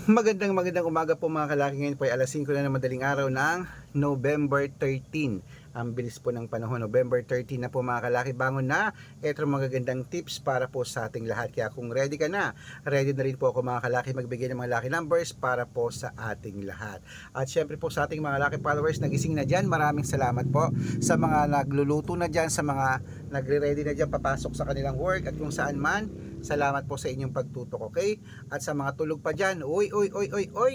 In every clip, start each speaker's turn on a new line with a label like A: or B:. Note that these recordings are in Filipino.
A: Magandang umaga po mga kalaki. Ngayon po ay alas 5 na ng madaling araw ng November 13. Ang bilis po ng panahon, November 13 na po mga kalaki. Bangon na, eto magagandang tips para po sa ating lahat. Kaya kung ready ka na, ready na rin po ako mga kalaki magbigay ng mga lucky numbers para po sa ating lahat. At syempre po sa ating mga lucky followers nagising na dyan, maraming salamat po sa mga nagluluto na dyan, sa mga nagre-ready na dyan papasok sa kanilang work at kung saan man. Salamat po sa inyong pagtutok, okay? At sa mga tulog pa dyan, oy,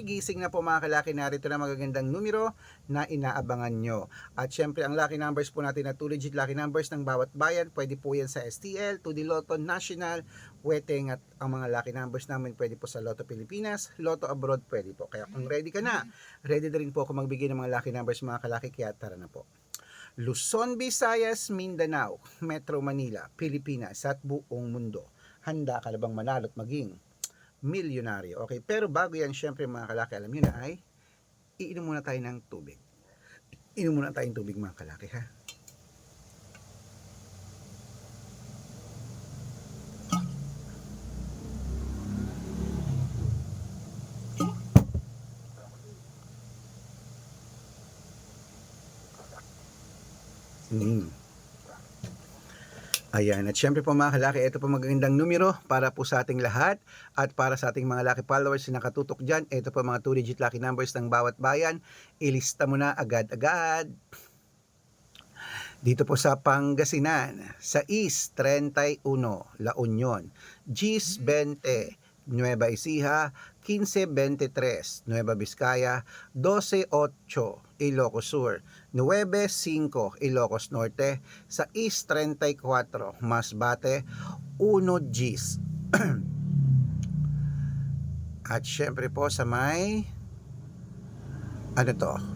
A: gising na po mga kalaki, narito na magagandang numero na inaabangan nyo. At syempre, ang lucky numbers po natin na 2 digit lucky numbers ng bawat bayan, pwede po yan sa STL, 2D Lotto, National, Weteng, at ang mga lucky numbers namin pwede po sa Lotto Pilipinas, Lotto Abroad, pwede po. Kaya kung ready ka na, ready na rin po ako magbigay ng mga lucky numbers mga kalaki, kaya tara na po. Luzon, Visayas, Mindanao, Metro Manila, Pilipinas at buong mundo. Handa ka na bang manalo at maging milyonaryo? Okay, pero bago yan, syempre mga kalaki, alam nyo na ay iinom muna tayo ng tubig. Inom muna tayong tubig mga kalaki, ha? Ayan, at syempre po mga kalaki, ito po magandang numero para po sa ating lahat at para sa ating mga lucky followers na nakatutok dyan. Ito po mga 2 digit lucky numbers ng bawat bayan. Ilista mo na agad-agad. Dito po sa Pangasinan, sa East 31, La Union, Gis 20, Nueva Ecija, 15-23, Nueva Vizcaya, 12-8, Ilocos Sur, 9-5, Ilocos Norte, sa East 34, Masbate, 1 Gis. At syempre po sa may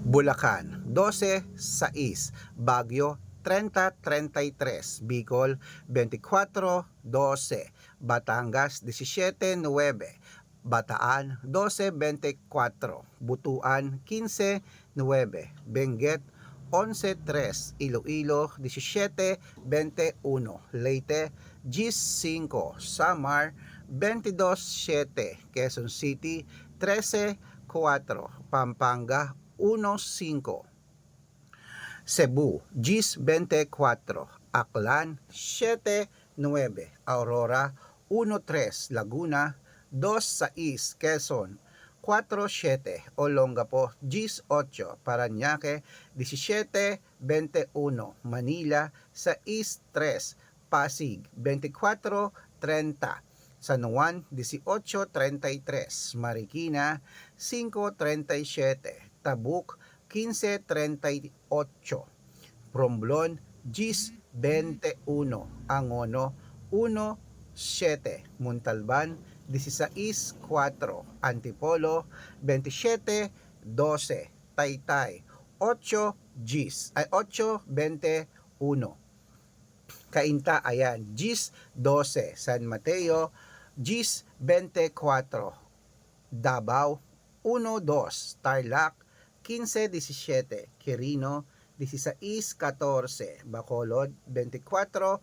A: Bulacan, 12-6, Baguio, 30-33, Bicol, 24-12, Batangas, 17-9, Bataan, 12-24, Butuan, 15-9, Benguet, 11-3, Iloilo, 17-21, Leyte, 10-5, Samar, 22-7, Quezon City, 13-4, Pampanga, 1-5, Cebu, Gis 24, Aklan, 7-9, Aurora, 1-3, Laguna, 2-6, Quezon, 4-7, Olongapo, Gis 8, Parañaque, 17-21, Manila, 6-3, Pasig, 24-30, San Juan, 18-33, Marikina, 5-37, Tabuk, 15-38, Romblon, Gis 21, Angono, 1-7, Montalban, 16-4, Antipolo, 27-12, Taytay, 8 Gis, 8-21, Cainta, ayan, Gis 12, San Mateo, Gis 24, Davao, 1-2, Tarlac, 15-17, Quirino, 16-14, Bacolod, 24-29,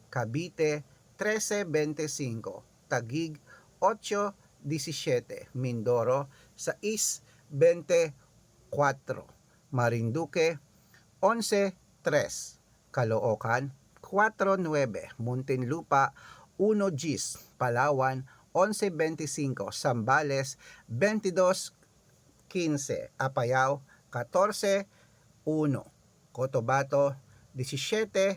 A: Cavite, 13-25, Taguig, 8-17, Mindoro, 6-24, Marinduque, 11-3, Caloocan, 4-9, Muntinlupa, 1 Gis, Palawan, 11-25, Zambales, 22-15, Apayao, 14-1, Cotabato, 17-30,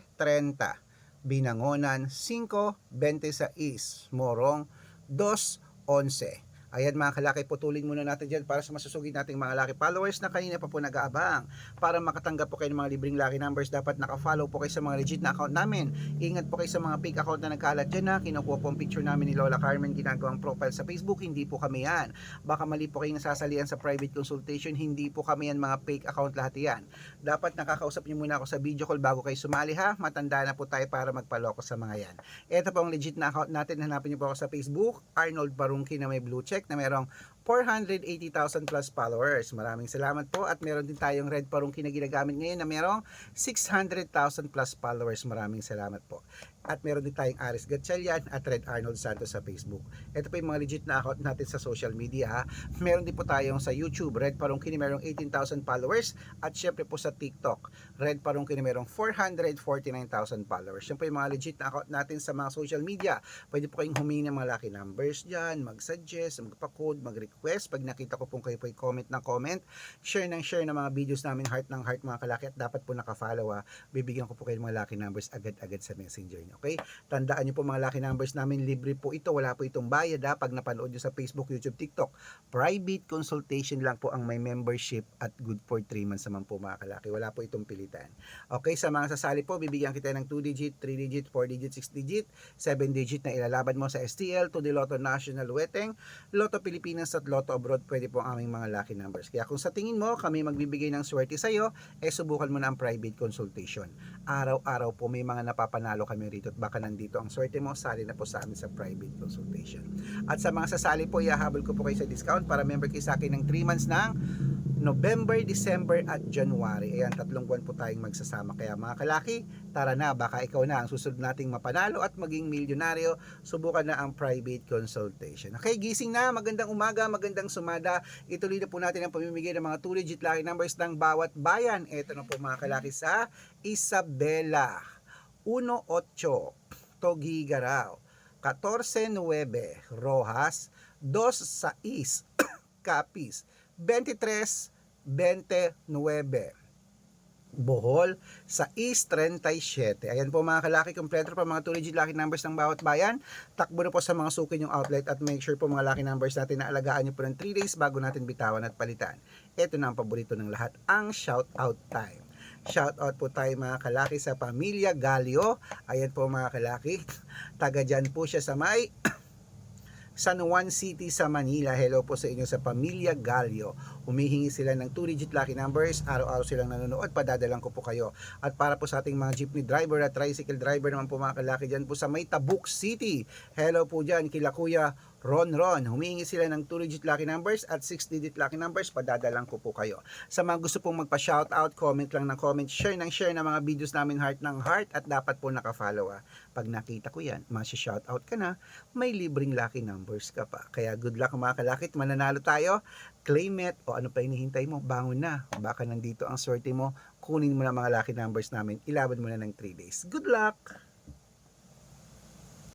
A: Binangonan, 5-26, Morong, 2-11. Ayan mga kalaki, putulin muna natin dyan para sa masusugid nating mga lucky followers na kanina pa po nag-aabang. Para makatanggap po kayo ng mga libreng lucky numbers, dapat naka-follow po kayo sa mga legit na account namin. Ingat po kayo sa mga fake account na nagkalat dyan na kinukuha po ang picture namin ni Lola Carmen, ginagawang profile sa Facebook. Hindi po kami yan. Baka mali po kayong nasasalian sa private consultation. Hindi po kami yan, mga fake account lahat yan. Dapat nakakausap nyo muna ako sa video call bago kayo sumali, ha. Matanda na po tayo para magpaloko sa mga yan. Ito po ang legit na account natin. Hanapin nyo po ako sa Facebook, Arnold Barungki na may blue check na merong 480,000 plus followers. Maraming salamat po. At meron din tayong Red Parungki na ginagamit ngayon na merong 600,000 plus followers. Maraming salamat po. at meron din tayong Aris Gatchalian at Red Arnold Santos sa Facebook. Ito pa yung mga legit na account natin sa social media ha. Meron din po tayong sa YouTube, Red Parungkini, merong 18,000 followers, at syempre po sa TikTok, Red Parungkini, merong 449,000 followers. Yan po yung mga legit na account natin sa mga social media. Pwede po kayong humingi ng mga lucky numbers dyan, mag-suggest, magpa-code, mag-request. Pag nakita ko pong kayo po comment ng comment, share ng mga videos namin, heart ng heart mga kalaki, at dapat po naka-follow ha. Bibigyan ko po kayo ng mga lucky numbers agad-agad sa messenger nyo. Okay? Tandaan nyo po mga lucky numbers namin, libre po ito, wala po itong bayad ha. Pag napanood nyo sa Facebook, YouTube, TikTok, private consultation lang po ang may membership at good for 3 months naman po mga kalaki. Wala po itong pilitan. Okay, sa mga sasali po, bibigyan kita ng 2 digit, 3 digit, 4 digit, 6 digit, 7 digit na ilalaban mo sa STL, to the Lotto National Weteng, Lotto Pilipinas at Lotto Abroad. Pwede po ang aming mga lucky numbers. Kaya kung sa tingin mo kami magbibigay ng swerte sa iyo, subukan mo na ang private consultation. Araw-araw po may mga napapanalo kami rito at baka nandito ang swerte mo, sali na po sa amin sa private consultation. At sa mga sasali po, ihahabol ko po kayo sa discount para member kayo sa akin ng 3 months ng November, December at January. Ayan, 3 buwan po tayong magsasama. Kaya mga kalaki, tara na, baka ikaw na ang susunod nating mapanalo at maging milyonaryo. Subukan na ang private consultation. Okay, gising na, magandang umaga, magandang sumada. Ituloy na po natin ang pamimigay ng mga 2 digit lucky numbers ng bawat bayan. Ito na po mga kalaki sa Isabela, 18, Togigaraw, 14-9, Rojas, 2-6, Capiz, 23-29, Bohol, 6-37. Ayan po mga kalaki, kompleto pa mga 2 digit lucky numbers ng bawat bayan. Takbo na po sa mga suki yung outlet at make sure po mga lucky numbers natin na alagaan nyo po ng 3 days bago natin bitawan at palitan. Ito na ang paborito ng lahat, ang shout out time. Shout out po tayo mga kalaki sa Pamilya Galio. Ayan po mga kalaki, taga dyan po siya sa may San Juan City sa Manila. Hello po sa inyo sa Pamilya Galio. Humihingi sila ng 2 digit lucky numbers. Araw-araw silang nanonood. Padadalang ko po kayo. At para po sa ating mga jeepney driver at tricycle driver naman po mga kalaki dyan po sa may Tabuk City. Hello po dyan kila Kuya Ron. Humihingi sila ng 2 digit lucky numbers at 6 digit lucky numbers. Padadalang ko po kayo. Sa mga gusto pong magpa-shoutout, comment lang ng comment, share ng mga videos namin, heart ng heart, at dapat po naka-follow ha. Pag nakita ko yan, masya-shoutout ka na, may libreng lucky numbers ka pa. Kaya good luck mga kalakit, mananalo tayo. Claim it, o ano pa hinihintay mo, bangon na. Baka nandito ang swerte mo, kunin mo na mga lucky numbers namin, ilaban mo na ng 3 days. Good luck!